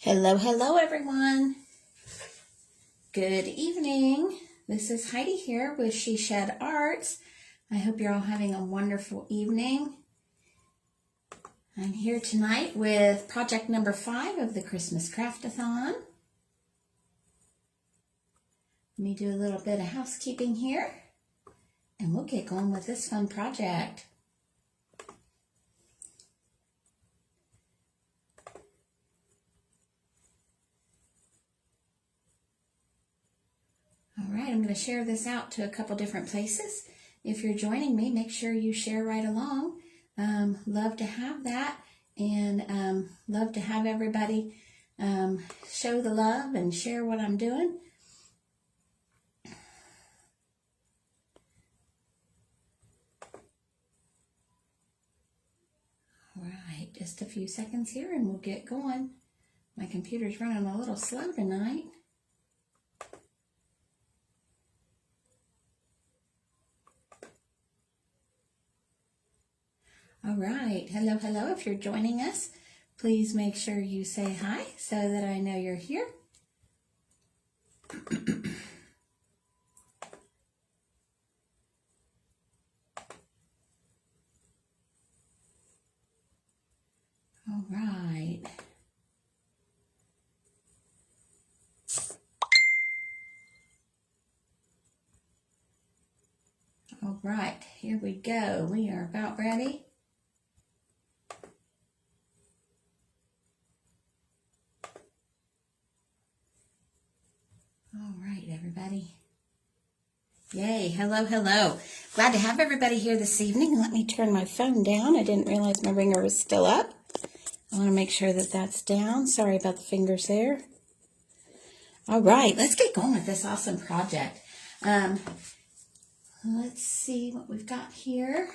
Hello, hello everyone. Good evening. This is Heidi here with She Shed Arts. I hope you're all having a wonderful evening. I'm here tonight with project number 5 of the Christmas Craftathon. Let me do a little bit of housekeeping here and we'll get going with this fun project. All right, I'm going to share this out to a couple different places. If you're joining me, make sure you share right along. Love to have that, and love to have everybody show the love and share what I'm doing. All right, just a few seconds here and we'll get going. My computer's running a little slow tonight. All right, hello, hello. If you're joining us, please make sure you say hi so that I know you're here. All right. All right, here we go. We are about ready. All right, everybody. Yay, hello, hello. Glad to have everybody here this evening. Let me turn my phone down. I didn't realize my ringer was still up. I want to make sure that that's down. Sorry about the fingers there. All right, let's get going with this awesome project. Let's see what we've got here.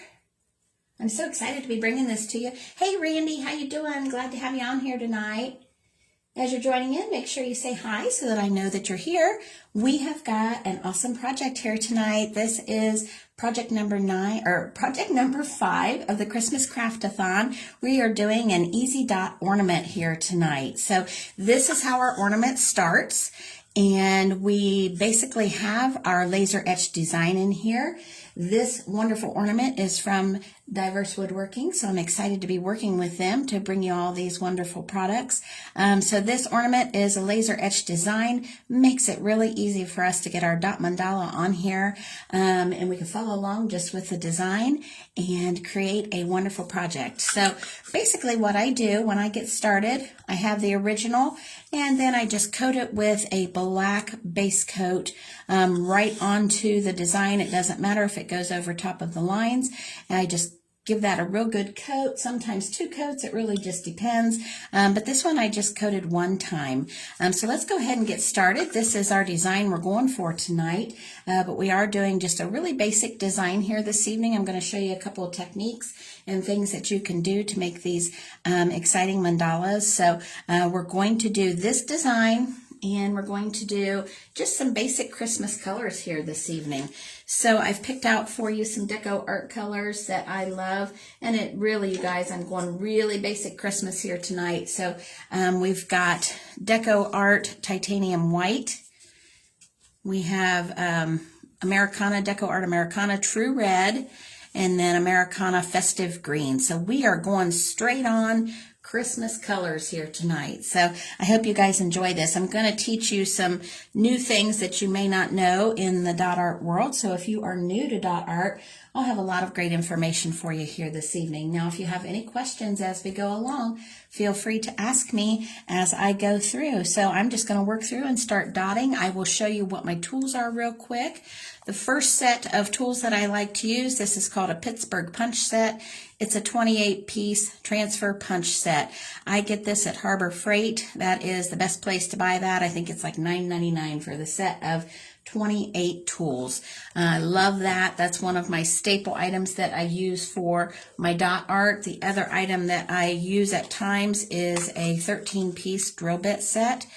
I'm so excited to be bringing this to you. Hey, Randy, how you doing? Glad to have you on here tonight. As you're joining in, make sure you say hi so that I know that you're here. We have got an awesome project here tonight. This is project number 5 of the Christmas Craftathon. We are doing an easy dot ornament here tonight. So this is how our ornament starts. And we basically have our laser etched design in here. This wonderful ornament is from Diverse Woodworking, so I'm excited to be working with them to bring you all these wonderful products. So this ornament is a laser etched design, makes it really easy for us to get our dot mandala on here, and we can follow along just with the design and create a wonderful project. So basically what I do when I get started, I have the original, and then I just coat it with a black base coat right onto the design. It doesn't matter if it goes over top of the lines, and I just give that a real good coat, sometimes 2 coats, it really just depends. But this one I just coated 1 time. So let's go ahead and get started. This is our design we're going for tonight, but we are doing just a really basic design here this evening. I'm going to show you a couple of techniques and things that you can do to make these exciting mandalas. So we're going to do this design, and we're going to do just some basic Christmas colors here this evening. So I've picked out for you some deco art colors that I love, and it really, you guys, I'm going really basic Christmas here tonight. So we've got deco art titanium white. We have Americana deco art Americana true red, and then Americana festive green. So we are going straight on Christmas colors here tonight. So I hope you guys enjoy this. I'm going to teach you some new things that you may not know in the dot art world. So if you are new to dot art, I'll have a lot of great information for you here this evening. Now, if you have any questions as we go along, feel free to ask me as I go through. So I'm just going to work through and start dotting. I will show you what my tools are real quick. The first set of tools that I like to use, this is called a Pittsburgh punch set. It's a 28-piece transfer punch set. I get this at Harbor Freight. That is the best place to buy that. I think it's like $9.99 for the set of 28 tools. I love that. That's one of my staple items that I use for my dot art. The other item that I use at times is a 13-piece drill bit set.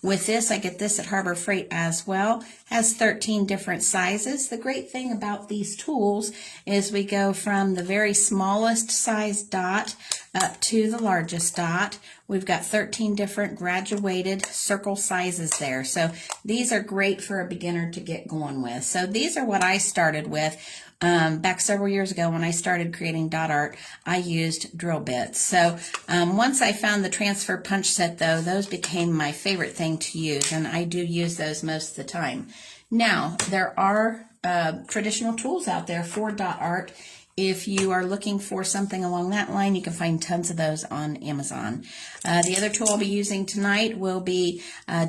With this, I get this at Harbor Freight as well. Has 13 different sizes. The great thing about these tools is we go from the very smallest size dot up to the largest dot. We've got 13 different graduated circle sizes there. So these are great for a beginner to get going with. So these are what I started with. Back several years ago when I started creating dot art, I used drill bits. So once I found the transfer punch set though, those became my favorite thing to use, and I do use those most of the time. Now, there are traditional tools out there for dot art. If you are looking for something along that line, you can find tons of those on Amazon. The other tool I'll be using tonight will be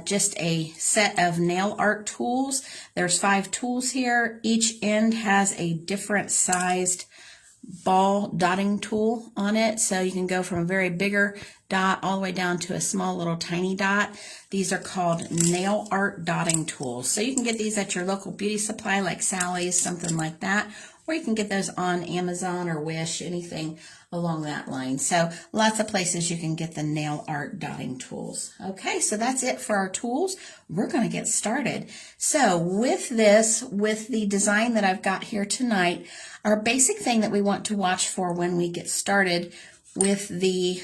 just a set of nail art tools. There's 5 tools here. Each end has a different sized ball dotting tool on it. So you can go from a very bigger dot all the way down to a small little tiny dot. These are called nail art dotting tools. So you can get these at your local beauty supply like Sally's, something like that. Or you can get those on Amazon or Wish, anything along that line. So lots of places you can get the nail art dotting tools. Okay, so that's it for our tools. We're going to get started. So with this, with the design that I've got here tonight, our basic thing that we want to watch for when we get started with the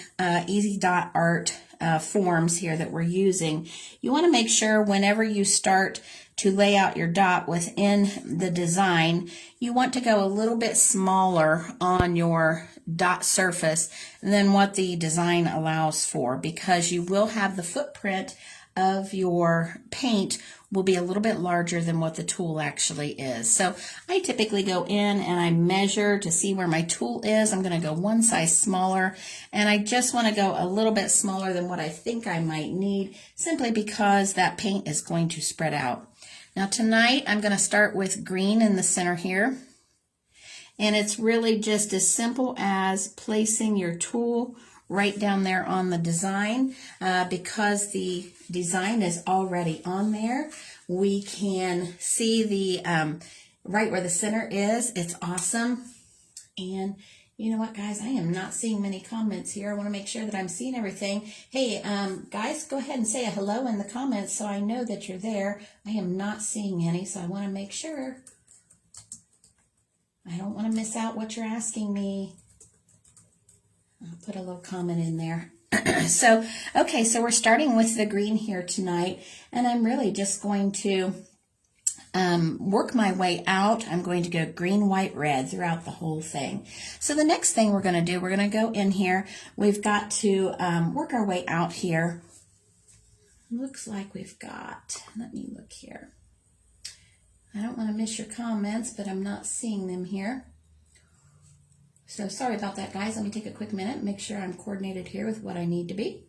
Easy Dot Art forms here that we're using, you want to make sure whenever you start to lay out your dot within the design, you want to go a little bit smaller on your dot surface than what the design allows for, because you will have the footprint of your paint will be a little bit larger than what the tool actually is. So I typically go in and I measure to see where my tool is. I'm going to go one size smaller, and I just want to go a little bit smaller than what I think I might need, simply because that paint is going to spread out. Now tonight I'm going to start with green in the center here, and it's really just as simple as placing your tool right down there on the design. Because the design is already on there, we can see the right where the center is. It's awesome. And you know what, guys, I am not seeing many comments here. I want to make sure that I'm seeing everything. Hey, guys, go ahead and say a hello in the comments so I know that you're there. I am not seeing any, so I want to make sure. I don't want to miss out what you're asking me. I'll put a little comment in there. So, okay, so we're starting with the green here tonight, and I'm really just going to work my way out. I'm going to go green, white, red throughout the whole thing. So the next thing we're going to do, we're going to go in here. We've got to work our way out here. Looks like we've got, let me look here. I don't want to miss your comments, but I'm not seeing them here. So sorry about that, guys. Let me take a quick minute and make sure I'm coordinated here with what I need to be.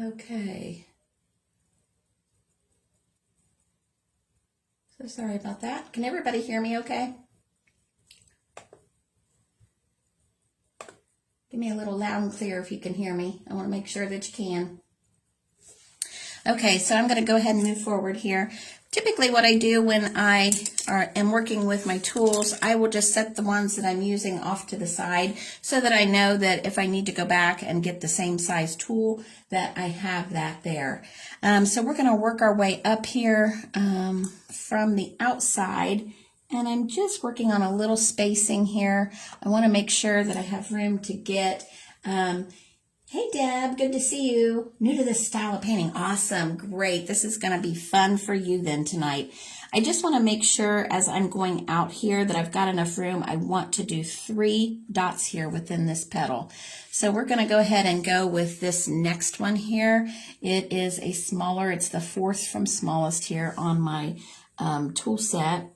Okay. So sorry about that. Can everybody hear me okay? Give me a little loud and clear if you can hear me. I want to make sure that you can. Okay, so I'm going to go ahead and move forward here. Typically what I do when I am working with my tools, I will just set the ones that I'm using off to the side so that I know that if I need to go back and get the same size tool, that I have that there. So we're going to work our way up here from the outside, and I'm just working on a little spacing here. I want to make sure that I have room to get hey, Deb, good to see you. New to this style of painting. Awesome. Great. This is going to be fun for you then tonight. I just want to make sure as I'm going out here that I've got enough room. I want to do 3 dots here within this petal. So we're going to go ahead and go with this next one here. It is a smaller, it's the 4th from smallest here on my tool set.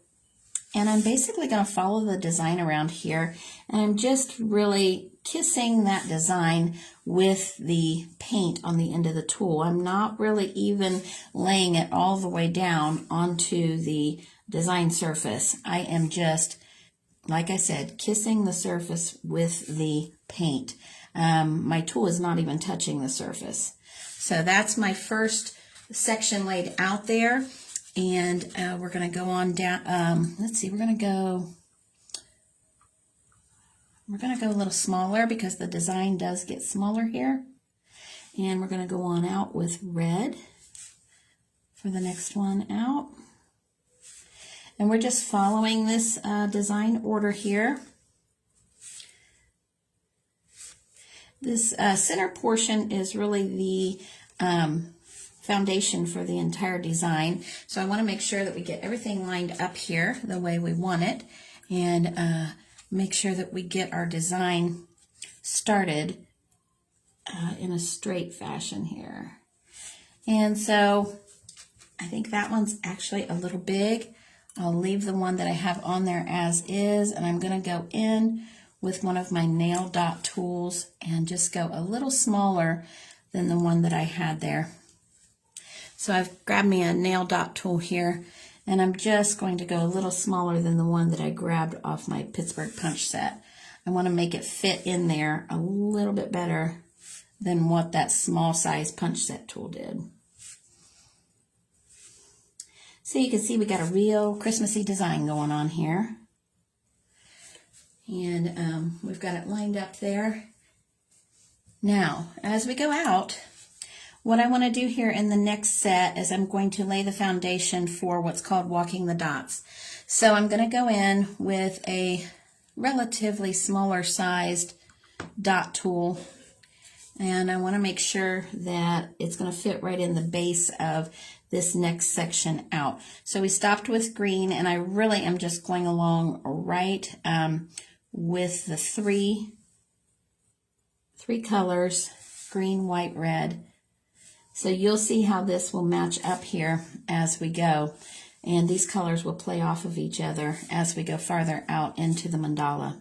And I'm basically going to follow the design around here, and I'm just really kissing that design with the paint on the end of the tool. I'm not really even laying it all the way down onto the design surface. I am just, like I said, kissing the surface with the paint. My tool is not even touching the surface. So that's my first section laid out there. And we're going to go on down, let's see, we're going to go We're going to go a little smaller because the design does get smaller here. And we're going to go on out with red for the next one out. And we're just following this design order here. This center portion is really the foundation for the entire design. So I want to make sure that we get everything lined up here the way we want it, and make sure that we get our design started in a straight fashion here. And so I think that one's actually a little big. I'll leave the one that I have on there as is, and I'm going to go in with one of my nail dot tools and just go a little smaller than the one that I had there. So I've grabbed me a nail dot tool here, and I'm just going to go a little smaller than the one that I grabbed off my Pittsburgh punch set. I want to make it fit in there a little bit better than what that small size punch set tool did. So you can see we got a real Christmassy design going on here. And we've got it lined up there. Now, as we go out, what I want to do here in the next set is I'm going to lay the foundation for what's called walking the dots. So I'm going to go in with a relatively smaller sized dot tool, and I want to make sure that it's going to fit right in the base of this next section out. So we stopped with green, and I really am just going along right with the three colors, green, white, red. So you'll see how this will match up here as we go, and these colors will play off of each other as we go farther out into the mandala.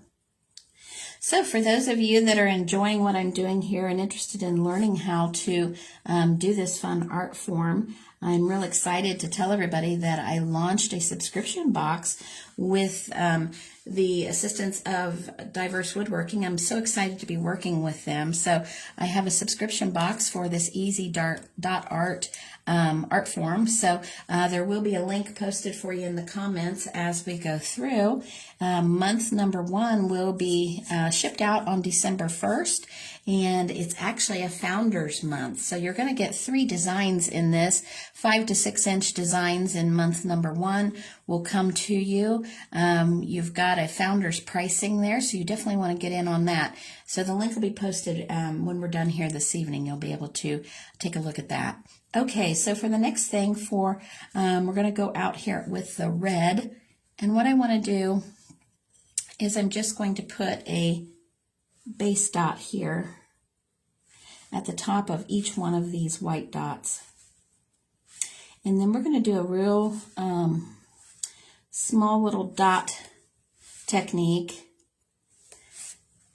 So for those of you that are enjoying what I'm doing here and interested in learning how to do this fun art form, I'm real excited to tell everybody that I launched a subscription box with the assistance of Diverse Woodworking. I'm so excited to be working with them. So I have a subscription box for this easy dot art art form. So there will be a link posted for you in the comments as we go through. Month number 1 will be shipped out on December 1st, and it's actually a founder's month. So you're going to get 3 designs in this. 5 to 6 inch designs in month number 1 will come to you. You've got a founder's pricing there, so you definitely want to get in on that. So the link will be posted when we're done here this evening. You'll be able to take a look at that. Okay, so for the next thing, we're going to go out here with the red, and what I want to do is I'm just going to put a base dot here at the top of each one of these white dots. And then we're going to do a real small little dot technique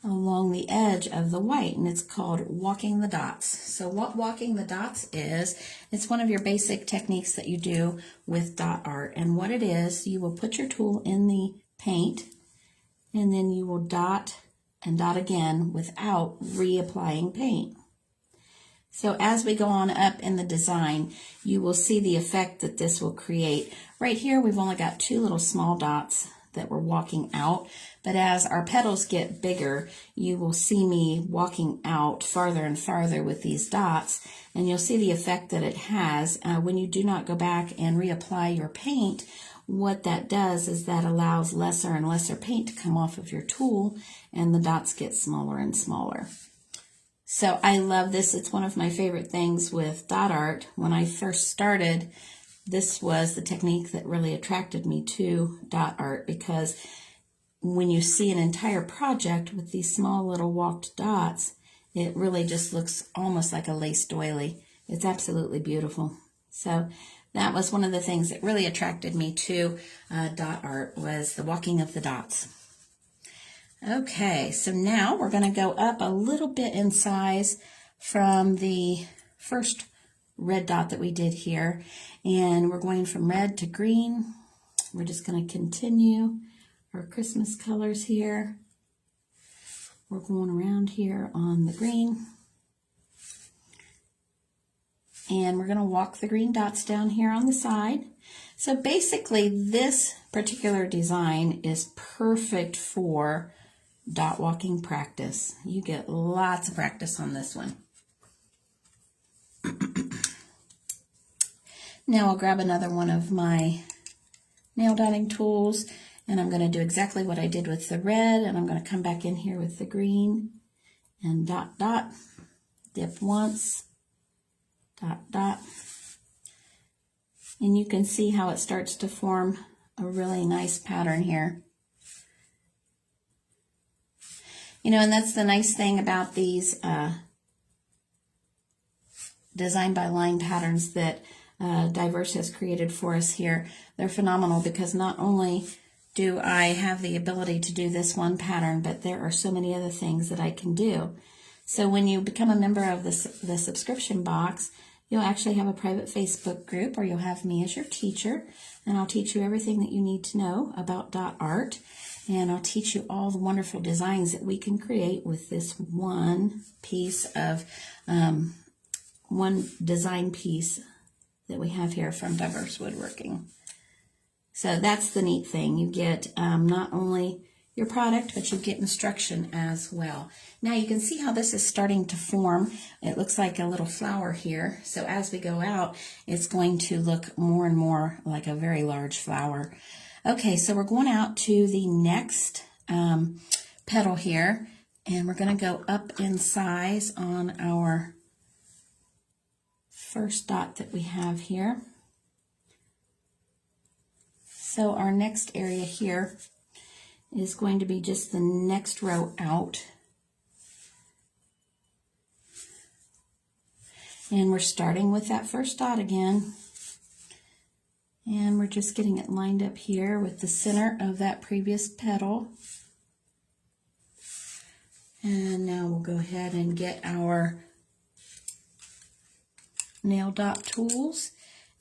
along the edge of the white, and it's called walking the dots. So what walking the dots is, it's one of your basic techniques that you do with dot art. And what it is, you will put your tool in the paint, and then you will dot and dot again without reapplying paint. So as we go on up in the design, you will see the effect that this will create. Right here, we've only got 2 little small dots that we're walking out, but as our petals get bigger, you will see me walking out farther and farther with these dots, and you'll see the effect that it has when you do not go back and reapply your paint. What that does is that allows lesser and lesser paint to come off of your tool, and the dots get smaller and smaller. So I love this. It's one of my favorite things with dot art. When I first started, this was the technique that really attracted me to dot art, because when you see an entire project with these small little walked dots, it really just looks almost like a lace doily. It's absolutely beautiful. So that was one of the things that really attracted me to dot art, was the walking of the dots. Okay, so now we're going to go up a little bit in size from the first red dot that we did here, and we're going from red to green. We're just going to continue our Christmas colors here. We're going around here on the green, and we're going to walk the green dots down here on the side. So basically this particular design is perfect for dot walking practice. You get lots of practice on this one. Now I'll grab another one of my nail dotting tools, and I'm going to do exactly what I did with the red, and I'm going to come back in here with the green and dot dot, dip once, dot dot, and you can see how it starts to form a really nice pattern here. You know, and that's the nice thing about these design by line patterns that Diverse has created for us here. They're phenomenal because not only do I have the ability to do this one pattern, but there are so many other things that I can do. So when you become a member of the subscription box, you'll actually have a private Facebook group, or you'll have me as your teacher, and I'll teach you everything that you need to know about dot art, and I'll teach you all the wonderful designs that we can create with this one piece of, one design piece that we have here from Diverse Woodworking. So that's the neat thing. You get not only your product, but you get instruction as well. Now you can see how this is starting to form. It looks like a little flower here. So as we go out, it's going to look more and more like a very large flower. Okay, so we're going out to the next petal here, and we're going to go up in size on our first dot that we have here. So our next area here is going to be just the next row out. And we're starting with that first dot again. And we're just getting it lined up here with the center of that previous petal. And now we'll go ahead and get our nail dot tools,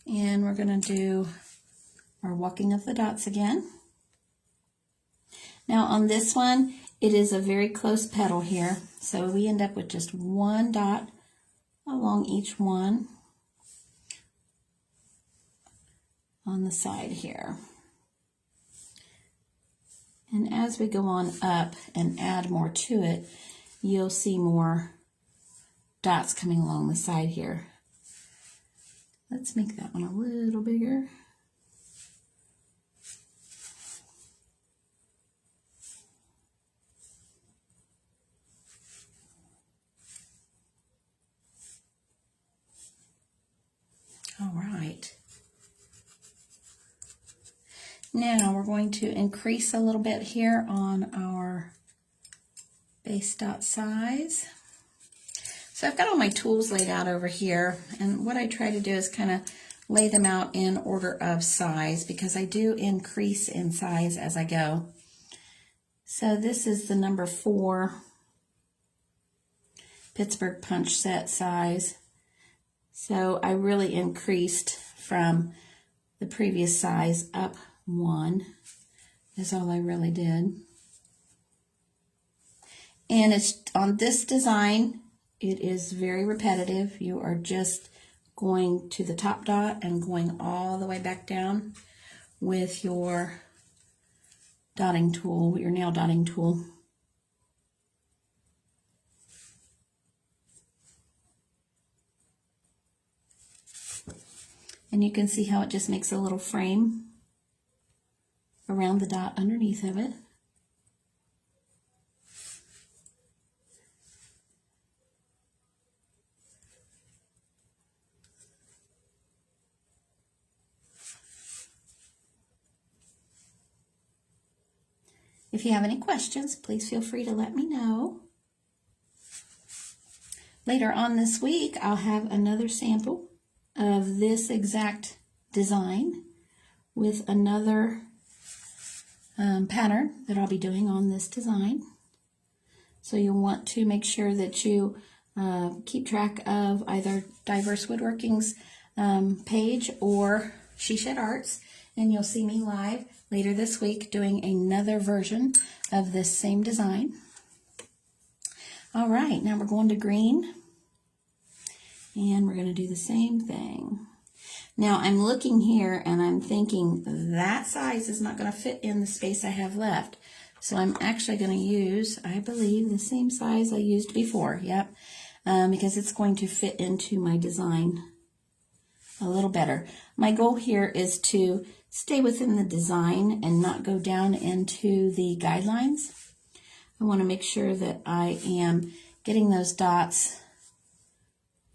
and we're going to do our walking of the dots again. Now on this one, it is a very close petal here, so we end up with just one dot along each one on the side here. And as we go on up and add more to it, you'll see more dots coming along the side here. Let's make that one a little bigger. All right. Now we're going to increase a little bit here on our base dot size. So I've got all my tools laid out over here, and what I try to do is kind of lay them out in order of size, because I do increase in size as I go. So this is the number 4 Pittsburgh punch set size. So I really increased from the previous size up 1. That's all I really did. And it's on this design, it is very repetitive. You are just going to the top dot and going all the way back down with your dotting tool, your nail dotting tool. And you can see how it just makes a little frame around the dot underneath of it. If you have any questions, please feel free to let me know. Later on this week, I'll have another sample of this exact design with another pattern that I'll be doing on this design. So you'll want to make sure that you keep track of either Diverse Woodworking's page or She Shed Arts, and you'll see me live later this week doing another version of this same design. All right, now we're going to green, and we're going to do the same thing. Now I'm looking here and I'm thinking that size is not going to fit in the space I have left. So I'm actually going to use, I believe, the same size I used before. Yep, because it's going to fit into my design a little better. My goal here is to stay within the design and not go down into the guidelines. I want to make sure that I am getting those dots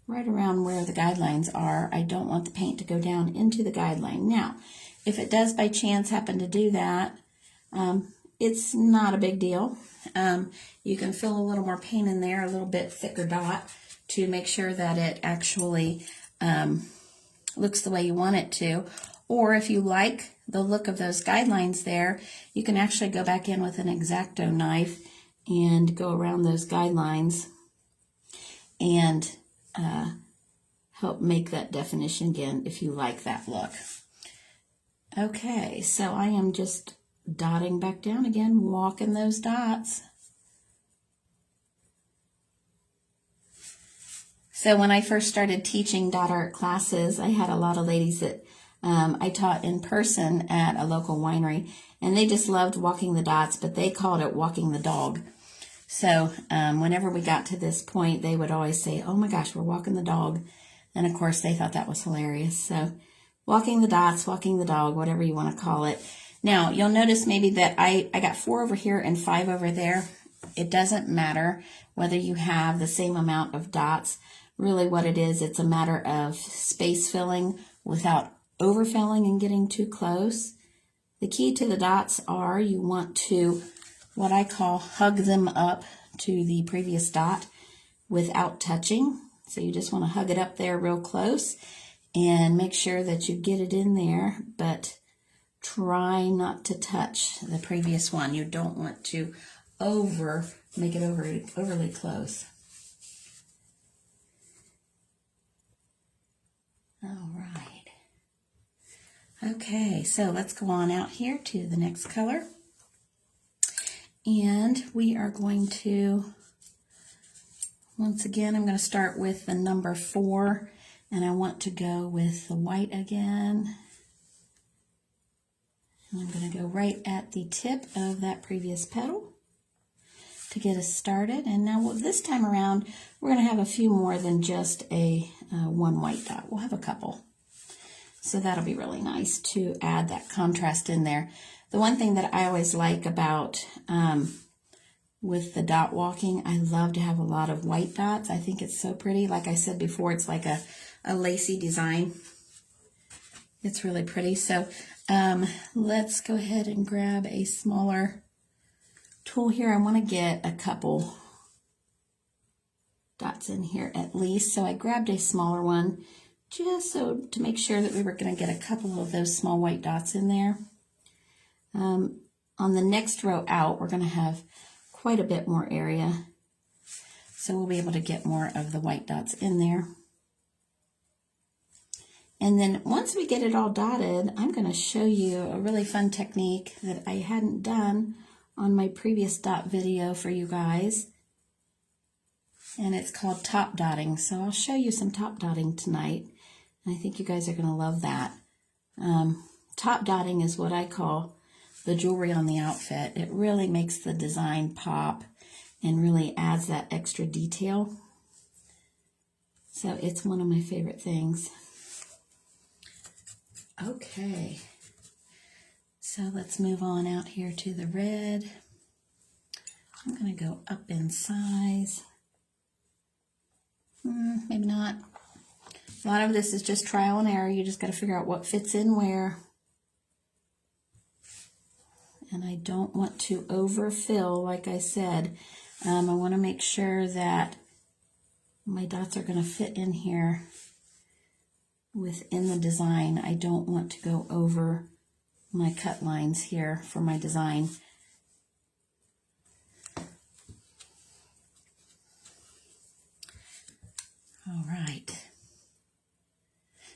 right around where the guidelines are. I don't want the paint to go down into the guideline. Now, if it does by chance happen to do that, it's not a big deal. You can fill a little more paint in there, a little bit thicker dot, to make sure that it actually looks the way you want it to. Or if you like the look of those guidelines there, you can actually go back in with an X-Acto knife and go around those guidelines and help make that definition again if you like that look. Okay, so I am just dotting back down again, walking those dots. So when I first started teaching dot art classes, I had a lot of ladies that I taught in person at a local winery, and they just loved walking the dots, but they called it walking the dog. So whenever we got to this point, they would always say, "Oh my gosh, we're walking the dog." And of course, they thought that was hilarious. So walking the dots, walking the dog, whatever you want to call it. Now, you'll notice maybe that I got 4 over here and 5 over there. It doesn't matter whether you have the same amount of dots. Really what it is, it's a matter of space filling without overfilling and getting too close. The key to the dots are you want to, what I call, hug them up to the previous dot without touching. So you just want to hug it up there real close and make sure that you get it in there, but try not to touch the previous one. You don't want to make it overly close. All right. Okay, so let's go on out here to the next color. And we are going to, once again, I'm going to start with the number 4, and I want to go with the white again. And I'm going to go right at the tip of that previous petal to get us started. And now this time around, we're going to have a few more than just a one white dot. We'll have a couple. So that'll be really nice to add that contrast in there. The one thing that I always like about with the dot walking, I love to have a lot of white dots. I think it's so pretty. Like I said before, it's like a lacy design. It's really pretty. So let's go ahead and grab a smaller tool here. I want to get a couple dots in here at least. So I grabbed a smaller one just so to make sure that we were going to get a couple of those small white dots in there. On the next row out, we're going to have quite a bit more area. So we'll be able to get more of the white dots in there. And then once we get it all dotted, I'm going to show you a really fun technique that I hadn't done on my previous dot video for you guys. And it's called top dotting. So I'll show you some top dotting tonight. And I think you guys are going to love that. Top dotting is what I call the jewelry on the outfit. It really makes the design pop and really adds that extra detail. So it's one of my favorite things. Okay, so let's move on out here to the red. I'm going to go up in size. Maybe not. A lot of this is just trial and error. You just got to figure out what fits in where. And I don't want to overfill, like I said. I want to make sure that my dots are going to fit in here within the design. I don't want to go over my cut lines here for my design. All right.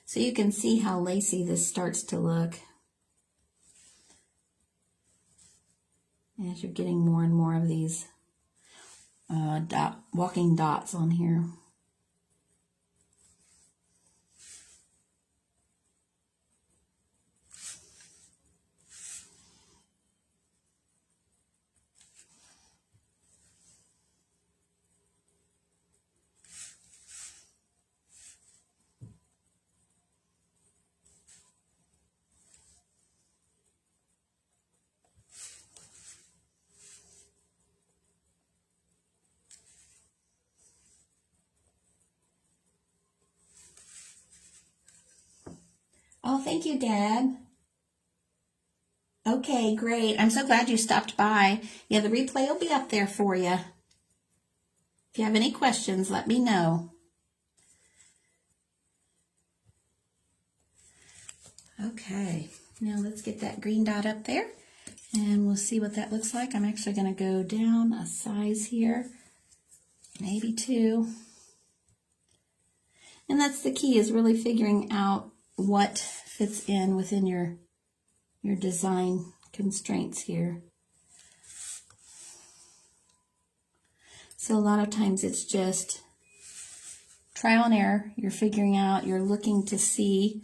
So you can see how lacy this starts to look as you're getting more and more of these walking dots on here. Oh, thank you, Deb. Okay, great. I'm so glad you stopped by. Yeah, the replay will be up there for you. If you have any questions, let me know. Okay, now let's get that green dot up there and we'll see what that looks like. I'm actually going to go down a size here, maybe 2. And that's the key, is really figuring out what fits in within your design constraints here. So a lot of times it's just trial and error. You're figuring out, you're looking to see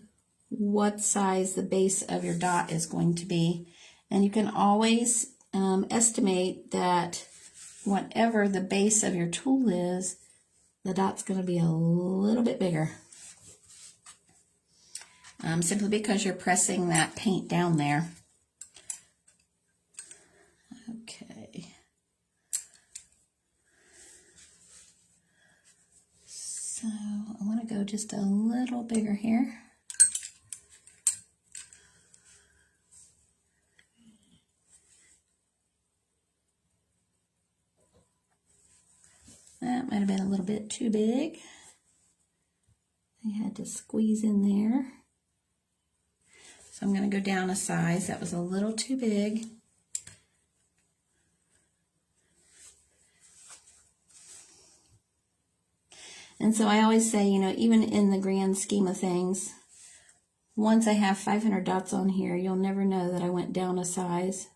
what size the base of your dot is going to be. And you can always estimate that whatever the base of your tool is, the dot's going to be a little bit bigger. Simply because you're pressing that paint down there. Okay. So I want to go just a little bigger here. That might have been a little bit too big. I had to squeeze in there. So I'm going to go down a size. That was a little too big. And so I always say, you know, even in the grand scheme of things, once I have 500 dots on here, you'll never know that I went down a size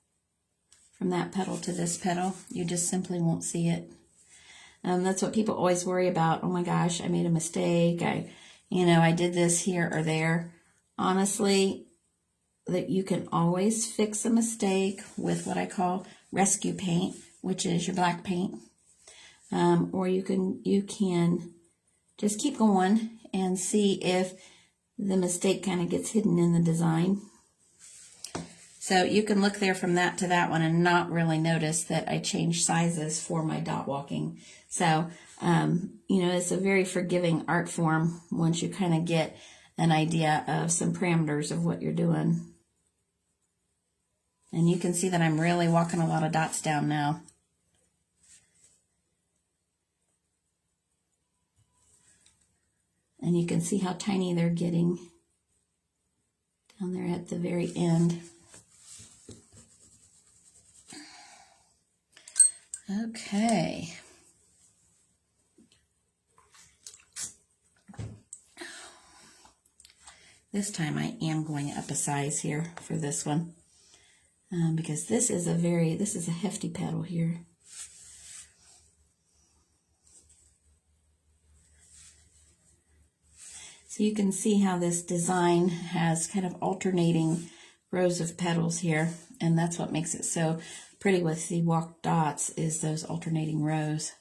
from that petal to this petal. You just simply won't see it. That's what people always worry about. Oh my gosh, I made a mistake. I did this here or there. Honestly, that you can always fix a mistake with what I call rescue paint, which is your black paint. Or you can just keep going and see if the mistake kind of gets hidden in the design. So you can look there from that to that one and not really notice that I changed sizes for my dot walking. So, it's a very forgiving art form once you kind of get an idea of some parameters of what you're doing. And you can see that I'm really walking a lot of dots down now. And you can see how tiny they're getting down there at the very end. Okay. This time I am going up a size here for this one, because this is a hefty petal here. So you can see how this design has kind of alternating rows of petals here, and that's what makes it so pretty with the walked dots, is those alternating rows.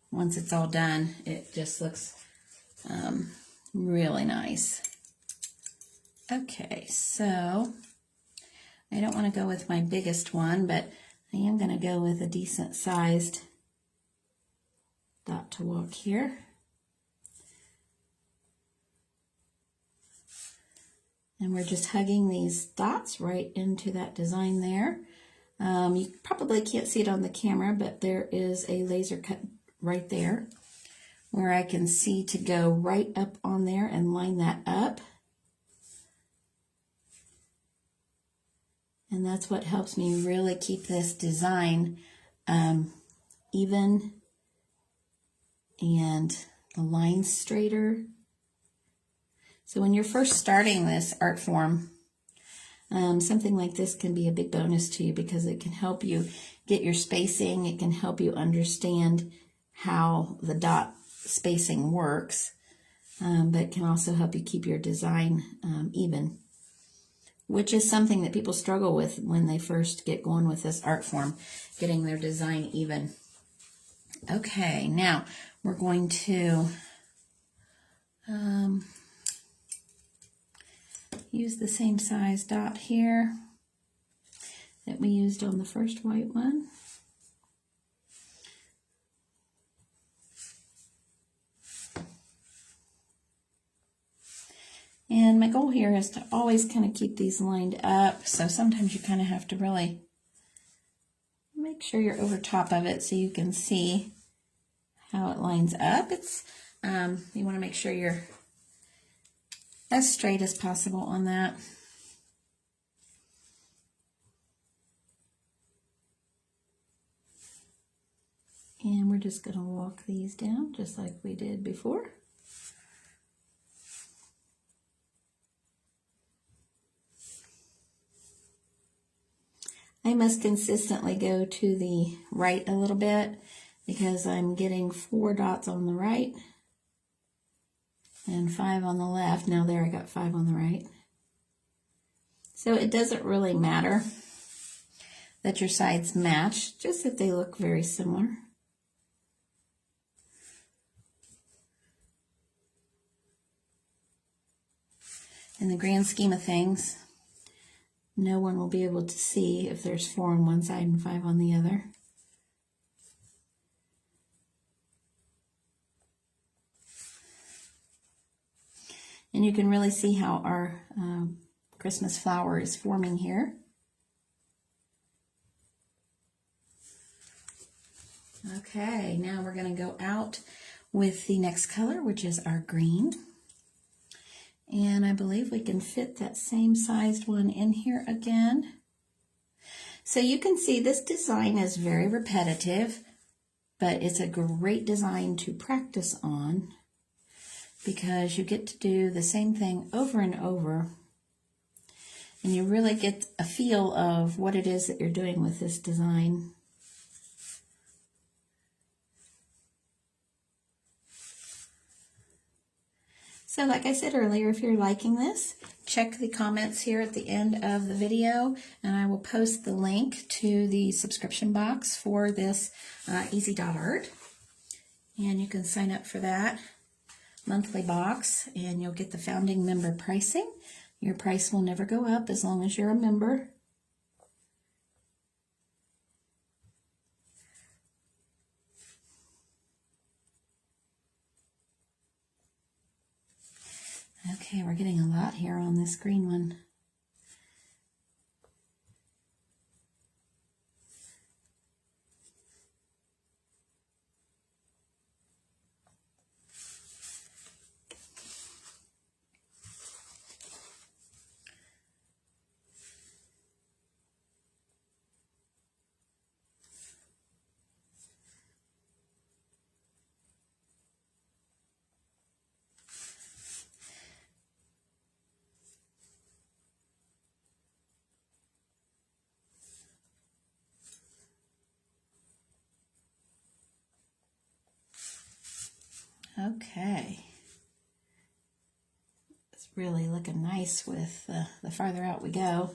Once it's all done, it just looks really nice. Okay, so I don't want to go with my biggest one, but I am going to go with a decent sized dot to walk here. And we're just hugging these dots right into that design there. You probably can't see it on the camera, but there is a laser cut right there where I can see to go right up on there and line that up. And that's what helps me really keep this design even and the lines straighter. So when you're first starting this art form, something like this can be a big bonus to you because it can help you get your spacing. It can help you understand how the dot spacing works, but it can also help you keep your design even, which is something that people struggle with when they first get going with this art form, getting their design even. Okay, now we're going to use the same size dot here that we used on the first white one. And my goal here is to always kind of keep these lined up. So sometimes you kind of have to really make sure you're over top of it so you can see how it lines up. It's you want to make sure you're as straight as possible on that. And we're just going to walk these down just like we did before. I must consistently go to the right a little bit because I'm getting 4 dots on the right and 5 on the left. Now there, I got 5 on the right. So it doesn't really matter that your sides match, just that they look very similar. In the grand scheme of things, no one will be able to see if there's 4 on one side and 5 on the other. And you can really see how our Christmas flower is forming here. Okay, now we're going to go out with the next color, which is our green. And I believe we can fit that same sized one in here again. So you can see this design is very repetitive, but it's a great design to practice on because you get to do the same thing over and over. And you really get a feel of what it is that you're doing with this design. So like I said earlier, if you're liking this, check the comments here at the end of the video, and I will post the link to the subscription box for this Easy.Art. And you can sign up for that monthly box, and you'll get the founding member pricing. Your price will never go up as long as you're a member. Okay, we're getting a lot here on this green one. Okay, it's really looking nice with the farther out we go.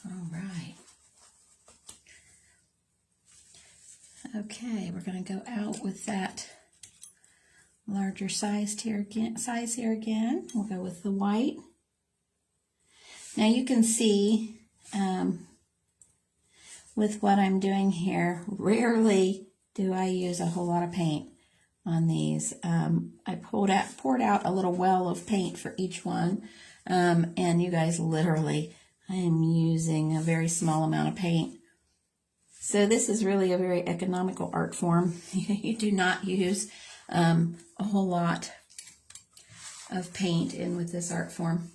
All right. Okay, we're going to go out with that larger size here again. We'll go with the white. Now you can see with what I'm doing here, rarely do I use a whole lot of paint on these. I poured out a little well of paint for each one, and you guys, literally, I am using a very small amount of paint. So this is really a very economical art form. You do not use a whole lot of paint in with this art form.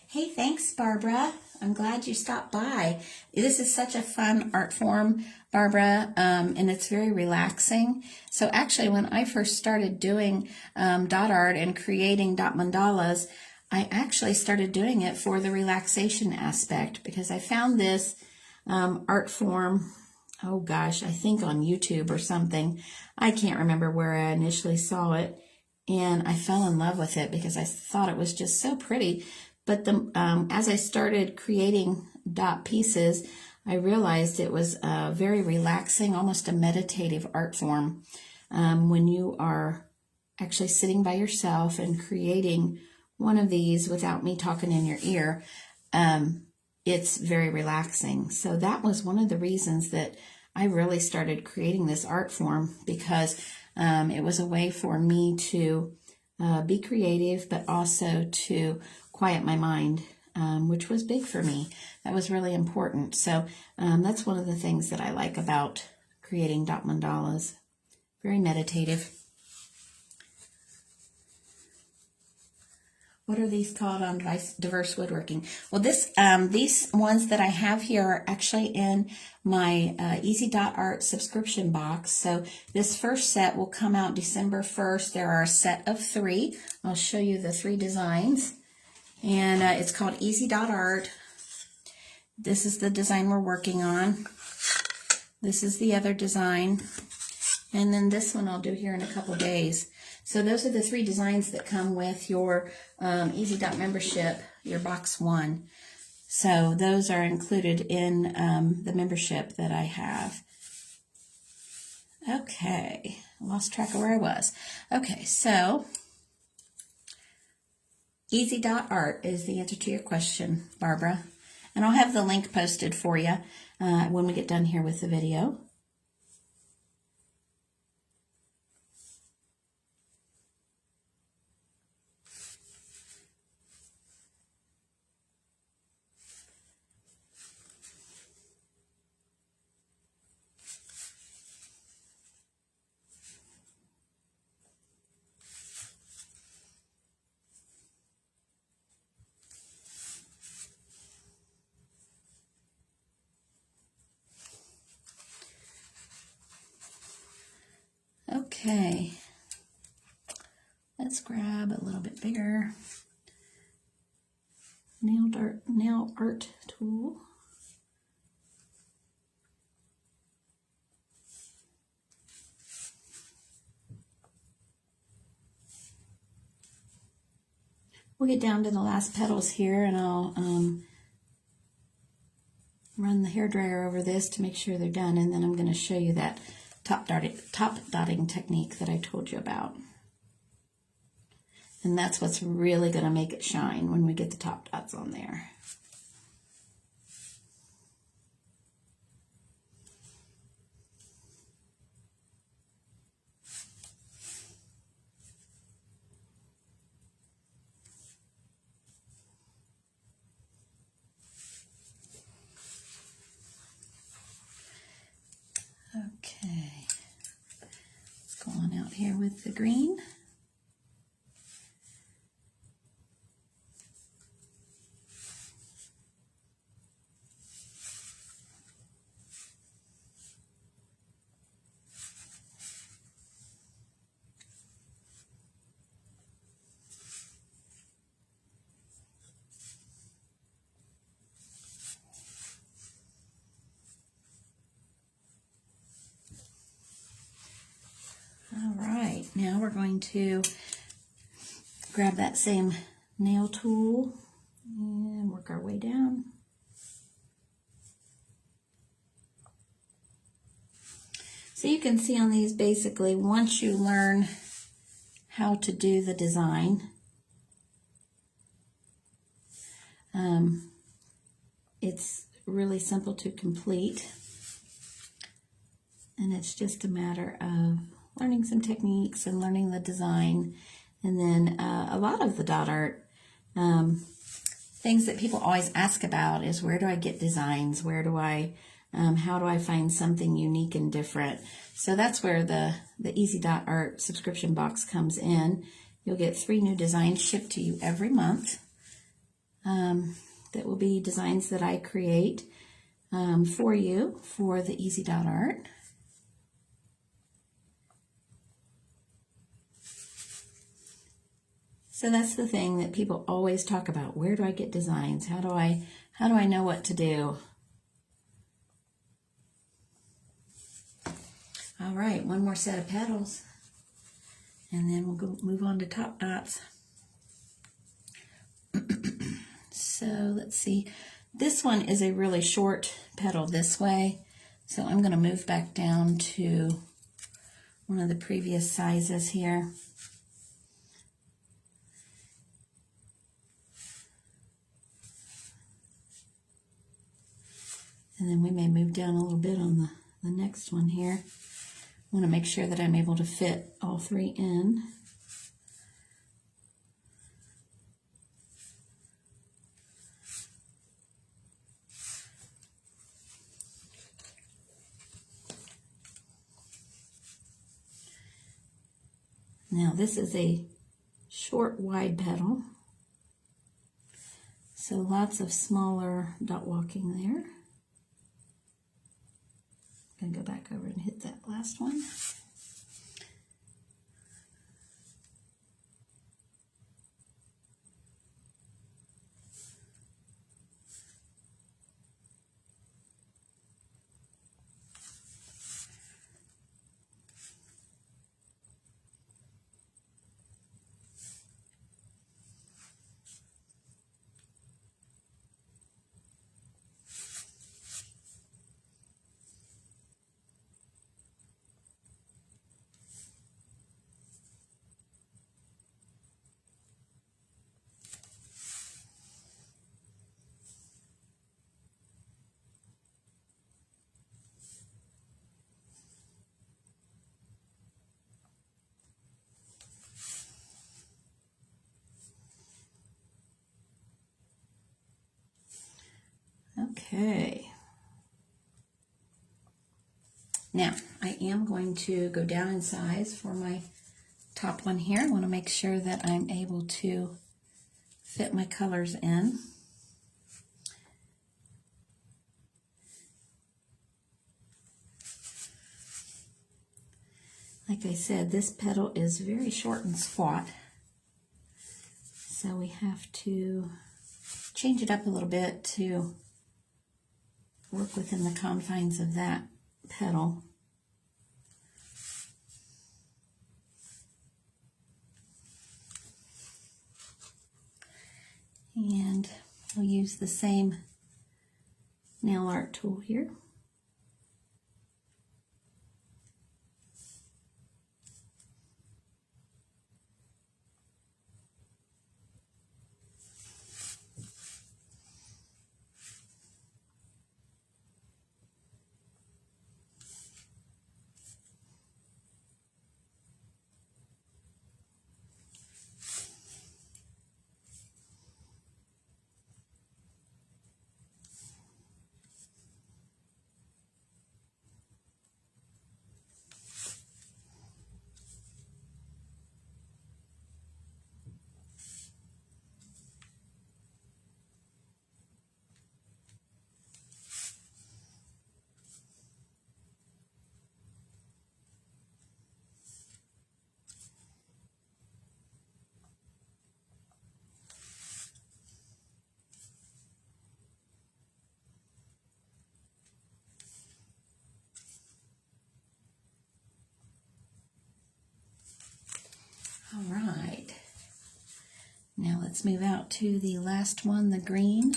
Hey, thanks, Barbara. I'm glad you stopped by. This is such a fun art form, Barbara, and it's very relaxing. So actually, when I first started doing dot art and creating dot mandalas, I actually started doing it for the relaxation aspect because I found this art form, oh gosh, I think on YouTube or something. I can't remember where I initially saw it, and I fell in love with it because I thought it was just so pretty. But as I started creating dot pieces, I realized it was a very relaxing, almost a meditative art form. when you are actually sitting by yourself and creating one of these without me talking in your ear, it's very relaxing. So that was one of the reasons that I really started creating this art form, because it was a way for me to be creative, but also to quiet my mind, which was big for me. That was really important. So that's one of the things that I like about creating dot mandalas. Very meditative. What are these called on diverse woodworking? Well, these ones that I have here are actually in my Easy Dot Art subscription box. So this first set will come out December 1st. There are a set of 3. I'll show you the 3 designs. And it's called Easy Dot Art. This is the design we're working on. This is the other design. And then this one I'll do here in a couple days. So those are the 3 designs that come with your Easy Dot membership, your box 1. So those are included in the membership that I have. Okay, lost track of where I was. Okay, so Easy Dot Art is the answer to your question, Barbara. And I'll have the link posted for you when we get done here with the video. Okay, let's grab a little bit bigger nail art tool. We'll get down to the last petals here, and I'll run the hairdryer over this to make sure they're done, and then I'm going to show you that top dotting technique that I told you about. And that's what's really going to make it shine when we get the top dots on there. Okay, let's go on out here with the green. All right, now we're going to grab that same nail tool and work our way down. So you can see on these, basically, once you learn how to do the design, it's really simple to complete. And it's just a matter of learning some techniques and learning the design. And then a lot of the dot art, things that people always ask about is, where do I get designs? Where do I, how do I find something unique and different? So that's where the Easy Dot Art subscription box comes in. You'll get 3 new designs shipped to you every month. That will be designs that I create for you for the Easy Dot Art. So that's the thing that people always talk about. Where do I get designs? How do I know what to do? All right, one more set of petals, and then we'll move on to top dots. So let's see. This one is a really short petal this way, so I'm going to move back down to one of the previous sizes here. And then we may move down a little bit on the next one here. I want to make sure that I'm able to fit all three in. Now this is a short wide petal, so lots of smaller dot walking there. I'm going to go back over and hit that last one. Okay. Now, I am going to go down in size for my top one here. I want to make sure that I'm able to fit my colors in. Like I said, this petal is very short and squat, so we have to change it up a little bit to work within the confines of that petal. And I'll use the same nail art tool here. All right, now let's move out to the last one, the green.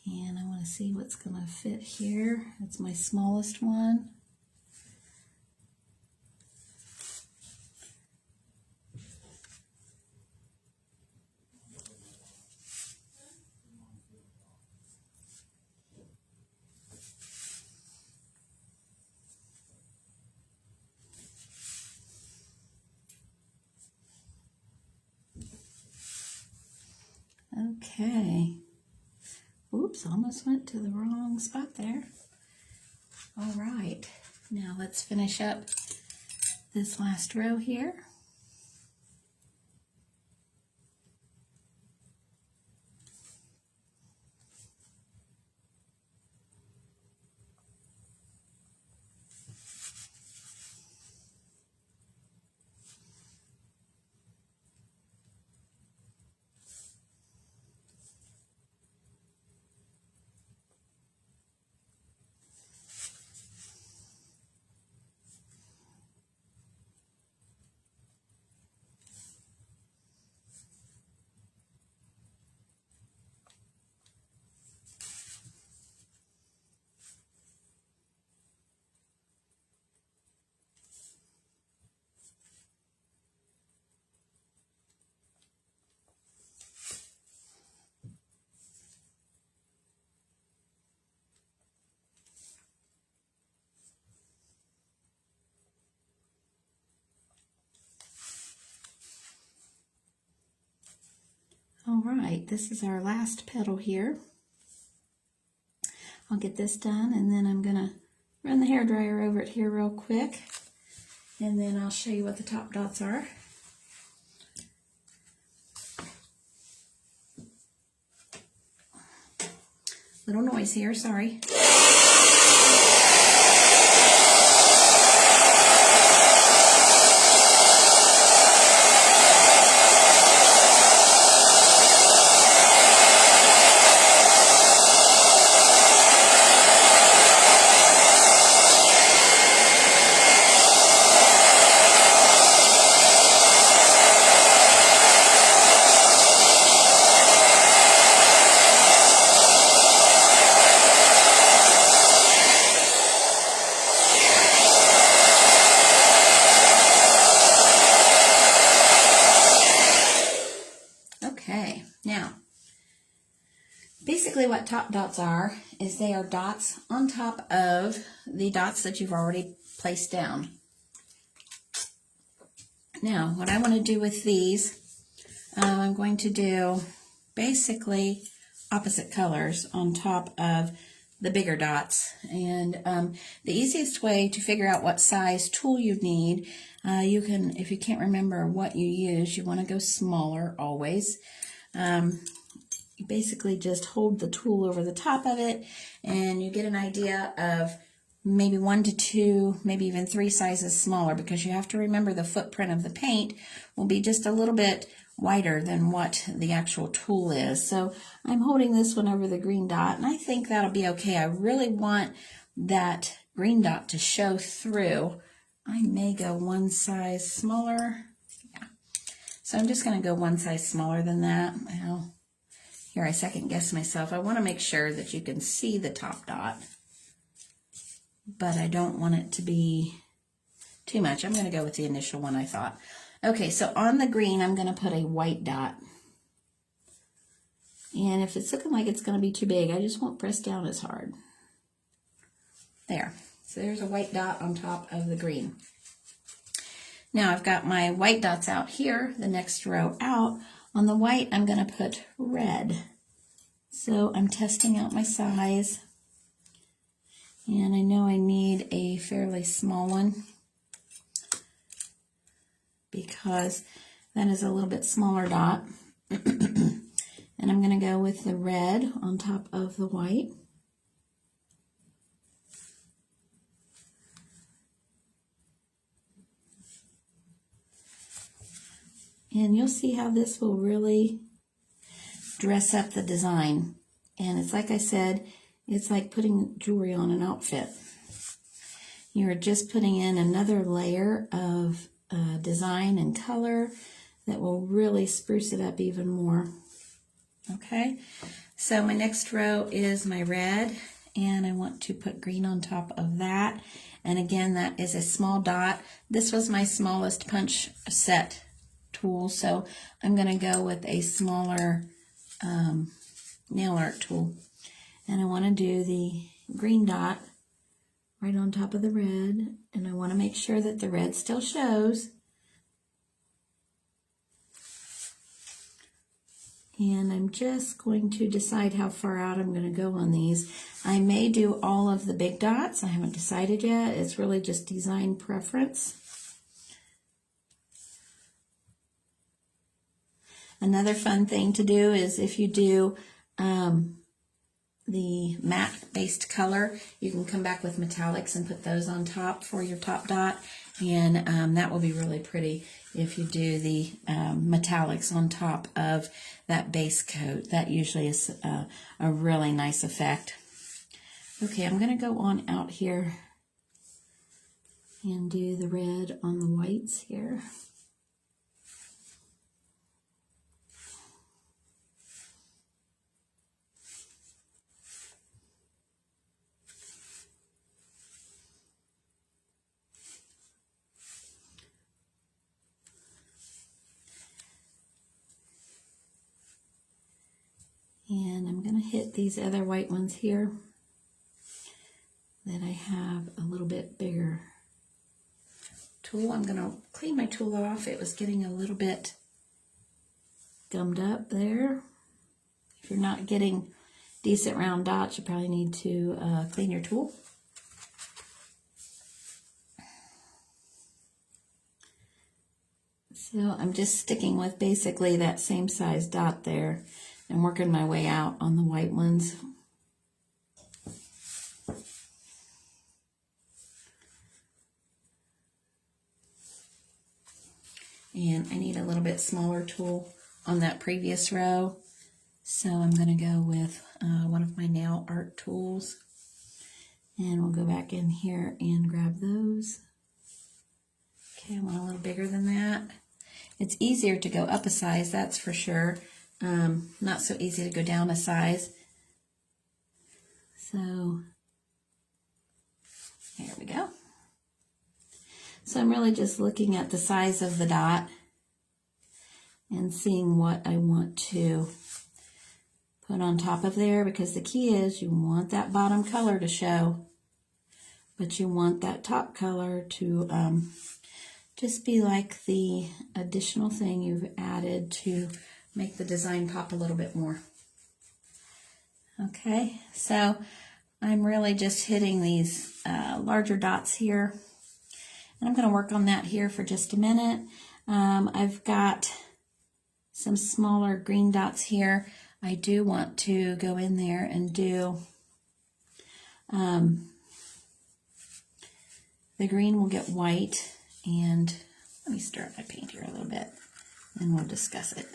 And I want to see what's going to fit here. It's my smallest one. Okay. Oops, almost went to the wrong spot there. All right, now let's finish up this last row here. All right, this is our last petal here. I'll get this done, and then I'm gonna run the hairdryer over it here real quick, and then I'll show you what the top dots are. Little noise here, sorry. Okay, now, basically what top dots are is they are dots on top of the dots that you've already placed down. Now, what I want to do with these, I'm going to do basically opposite colors on top of the bigger dots. And the easiest way to figure out what size tool you need, you can, if you can't remember what you use, you want to go smaller always. You basically just hold the tool over the top of it, and you get an idea of maybe 1 to 2, maybe even 3 sizes smaller, because you have to remember the footprint of the paint will be just a little bit wider than what the actual tool is. So I'm holding this one over the green dot, and I think that'll be okay. I really want that green dot to show through. I may go 1 size smaller. Yeah. So I'm just going to go 1 size smaller than that. Well, here I second guess myself. I want to make sure that you can see the top dot, but I don't want it to be too much. I'm going to go with the initial one I thought. Okay, so on the green, I'm going to put a white dot. And if it's looking like it's going to be too big, I just won't press down as hard. There. So there's a white dot on top of the green. Now I've got my white dots out here, the next row out. On the white, I'm going to put red. So I'm testing out my size. And I know I need a fairly small one, because that is a little bit smaller dot. And I'm going to go with the red on top of the white. And you'll see how this will really dress up the design. And it's like I said, it's like putting jewelry on an outfit. You're just putting in another layer of design and color that will really spruce it up even more. Okay, so my next row is my red, and I want to put green on top of that. And again, that is a small dot. This was my smallest punch set tool, so I'm going to go with a smaller nail art tool. And I want to do the green dot right on top of the red, and I want to make sure that the red still shows. And I'm just going to decide how far out I'm going to go on these. I may do all of the big dots. I haven't decided yet. It's really just design preference. Another fun thing to do is if you do the matte-based color, you can come back with metallics and put those on top for your top dot, and that will be really pretty if you do the metallics on top of that base coat. That usually is a really nice effect. Okay, I'm going to go on out here and do the red on the whites here. And I'm going to hit these other white ones here that I have a little bit bigger tool. I'm going to clean my tool off. It was getting a little bit gummed up there. If you're not getting decent round dots, you probably need to clean your tool. So I'm just sticking with basically that same size dot there and working my way out on the white ones. And I need a little bit smaller tool on that previous row. So I'm going to go with one of my nail art tools. And we'll go back in here and grab those. Okay, I want a little bigger than that. It's easier to go up a size, that's for sure. Not so easy to go down a size. So, there we go. So I'm really just looking at the size of the dot and seeing what I want to put on top of there, because the key is you want that bottom color to show, but you want that top color to just be like the additional thing you've added to make the design pop a little bit more. Okay, so I'm really just hitting these larger dots here. And I'm going to work on that here for just a minute. I've got some smaller green dots here. I do want to go in there and do the green will get white, and let me stir up my paint here a little bit and we'll discuss it.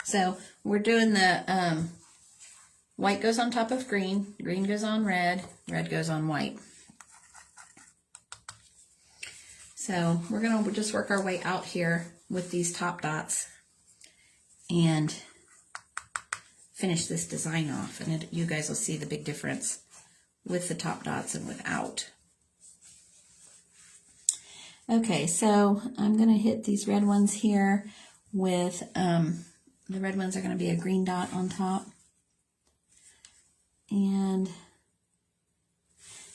So we're doing the white goes on top of green, green goes on red, red goes on white. So we're going to just work our way out here with these top dots and finish this design off, and you guys will see the big difference with the top dots and without. Okay, so I'm going to hit these red ones here with, the red ones are going to be a green dot on top. And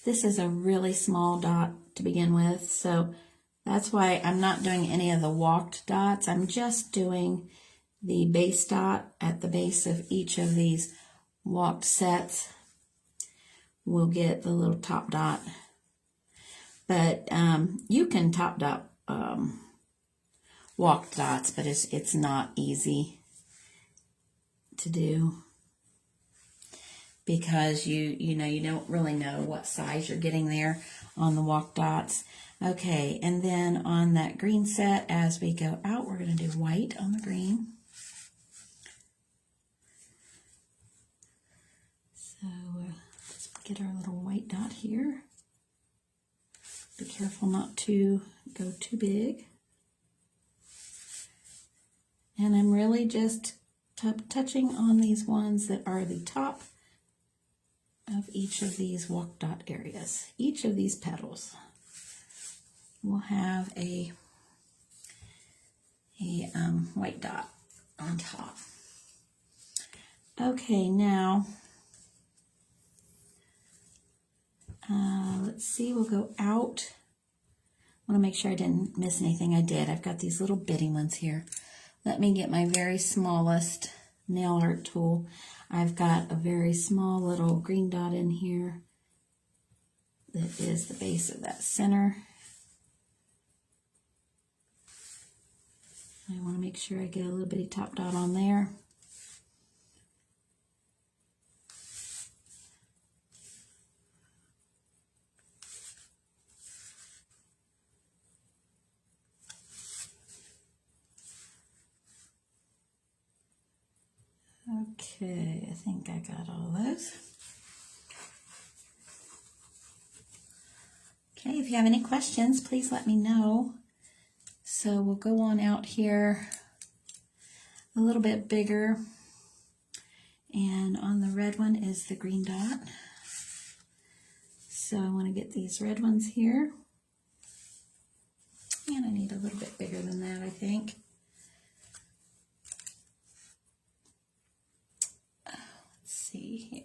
this is a really small dot to begin with, so that's why I'm not doing any of the walked dots. I'm just doing the base dot at the base of each of these walked sets. We'll get the little top dot. But you can top dot walked dots, but it's not easy to do because you don't really know what size you're getting there on the walked dots. Okay, and then on that green set, as we go out, we're going to do white on the green. So let's get our little white dot here. Be careful not to go too big. And I'm really just touching on these ones that are the top of each of these walk dot areas. Each of these petals will have a white dot on top. Okay, now let's see, we'll go out. I want to make sure I didn't miss anything. I did. I've got these little bitty ones here. Let me get my very smallest nail art tool. I've got a very small little green dot in here that is the base of that center. I want to make sure I get a little bitty top dot on there. Okay, I think I got all those. Okay, if you have any questions, please let me know. So we'll go on out here a little bit bigger. And on the red one is the green dot. So I want to get these red ones here. And I need a little bit bigger than that, I think. Let's see here.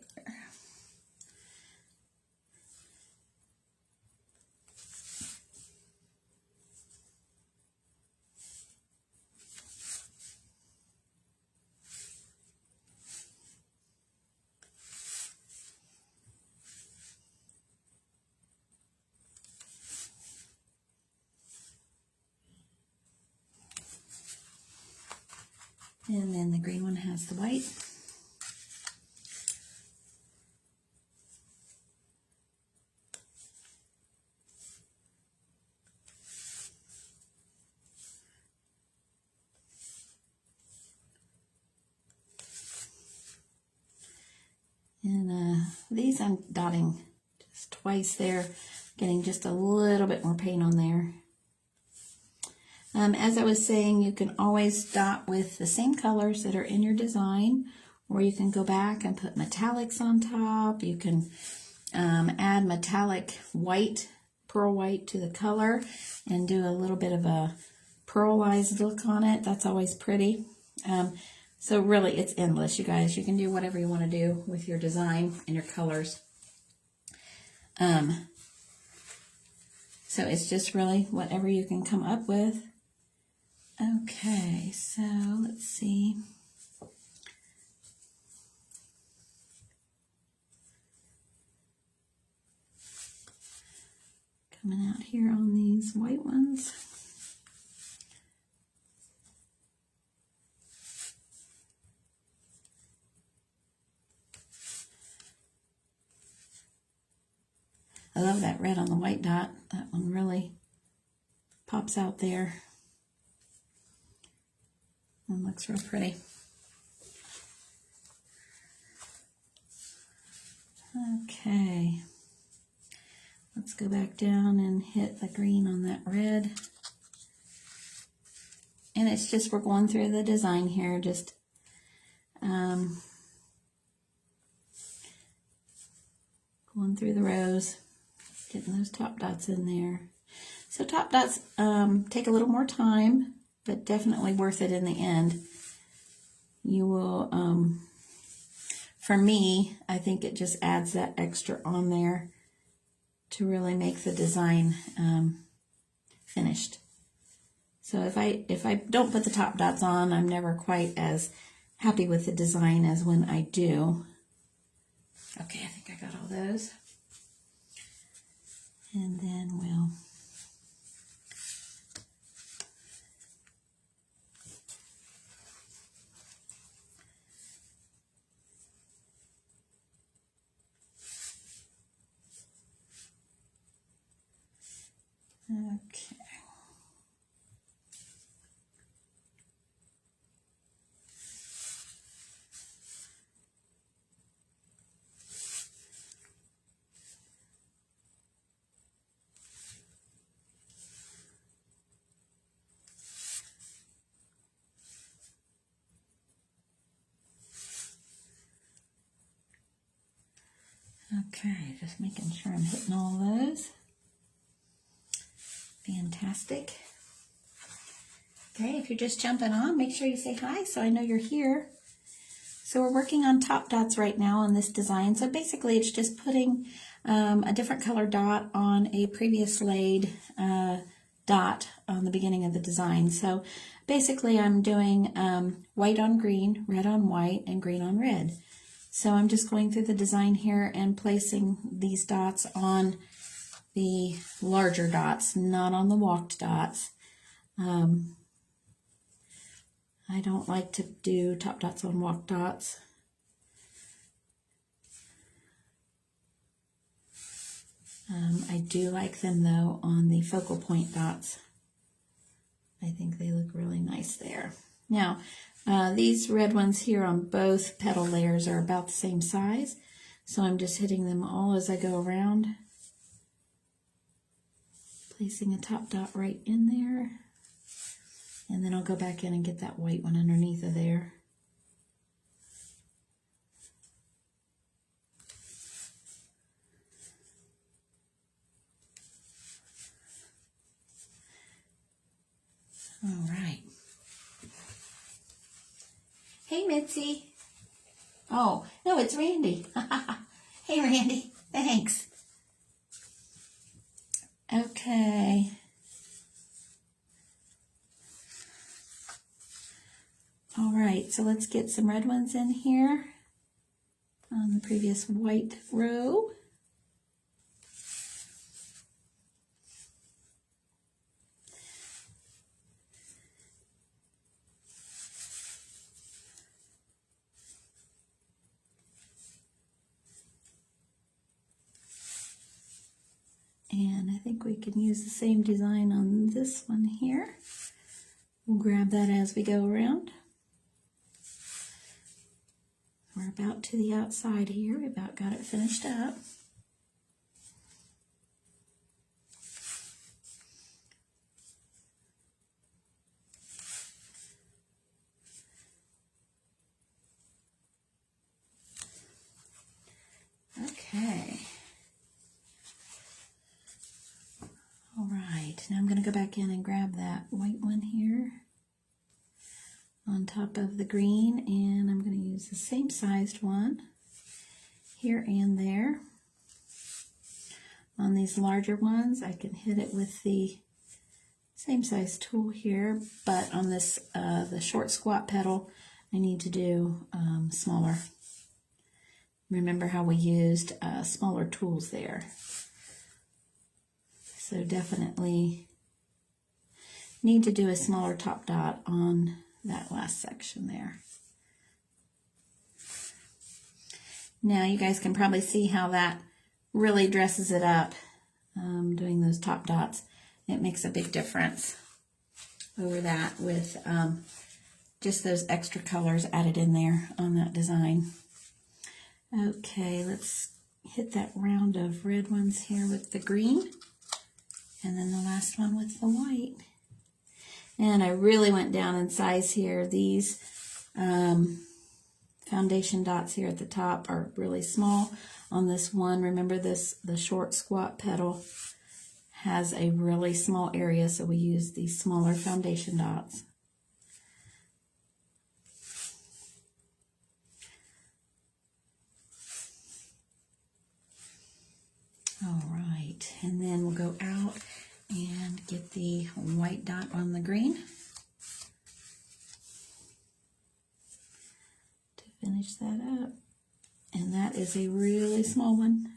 And then the green one has the white. And these I'm dotting just twice there, getting just a little bit more paint on there. As I was saying, you can always dot with the same colors that are in your design, or you can go back and put metallics on top. You can add metallic white, pearl white to the color and do a little bit of a pearlized look on it. That's always pretty. So really, it's endless, you guys. You can do whatever you want to do with your design and your colors. So it's just really whatever you can come up with. Okay, so let's see. Coming out here on these white ones. I love that red on the white dot. That one really pops out there. And looks real pretty. Okay. Let's go back down and hit the green on that red. And it's just, we're going through the design here, just going through the rows, getting those top dots in there. So top dots take a little more time, but definitely worth it in the end. You will, for me, I think it just adds that extra on there to really make the design finished. So if I don't put the top dots on, I'm never quite as happy with the design as when I do. Okay, I think I got all those. And then we'll okay. Okay, just making sure I'm hitting all those. Fantastic. Okay, if you're just jumping on, make sure you say hi so I know you're here. So we're working on top dots right now on this design. So basically it's just putting a different color dot on a previous laid dot on the beginning of the design. So basically I'm doing white on green, red on white, and green on red. So I'm just going through the design here and placing these dots on the larger dots, not on the walked dots. I don't like to do top dots on walked dots. I do like them though on the focal point dots. I think they look really nice there. Now, these red ones here on both petal layers are about the same size, so I'm just hitting them all as I go around, placing a top dot right in there, and then I'll go back in and get that white one underneath of there. All right. Hey, Mitzi. Oh, no, it's Randy. Hey, Randy. Thanks. Okay. All right, so let's get some red ones in here on the previous white row. think we can use the same design on this one here. We'll grab that as we go around. We're about to the outside here. We about got it finished up. Okay. All right, now I'm going to go back in and grab that white one here on top of the green, and I'm going to use the same sized one here and there. On these larger ones, I can hit it with the same size tool here, but on this, the short squat petal, I need to do smaller. Remember how we used smaller tools there. So definitely need to do a smaller top dot on that last section there. Now you guys can probably see how that really dresses it up, doing those top dots. It makes a big difference over that with just those extra colors added in there on that design. Okay, let's hit that round of red ones here with the green, and then the last one with the white. And I really went down in size here. These foundation dots here at the top are really small on this one. Remember this, the short squat petal has a really small area, so we use these smaller foundation dots. All right, and then we'll go out and get the white dot on the green to finish that up. And that is a really small one.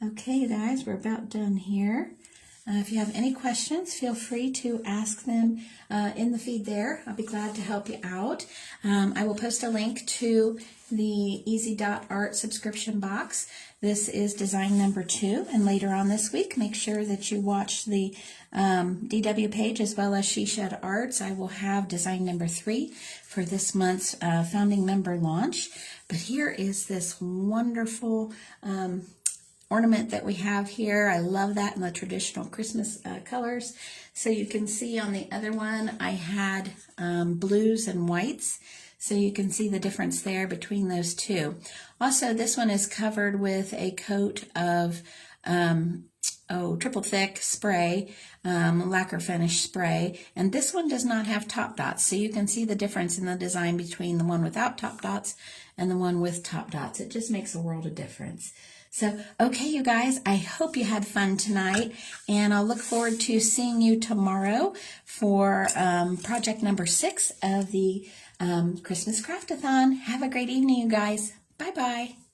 Okay, you guys, we're about done here. If you have any questions, feel free to ask them in the feed there. I'll be glad to help you out. I will post a link to the Easy Dot Art subscription box. This is design number 2, and later on this week, make sure that you watch the DW page as well as She Shed Arts. I will have design number 3 for this month's founding member launch. But here is this wonderful ornament that we have here. I love that in the traditional Christmas colors. So you can see on the other one, I had blues and whites. So you can see the difference there between those two. Also, this one is covered with a coat of triple thick spray, lacquer finish spray. And this one does not have top dots. So you can see the difference in the design between the one without top dots and the one with top dots. It just makes a world of difference. So, okay, you guys, I hope you had fun tonight, and I'll look forward to seeing you tomorrow for project number 6 of the Christmas Craft-a-thon. Have a great evening, you guys. Bye-bye.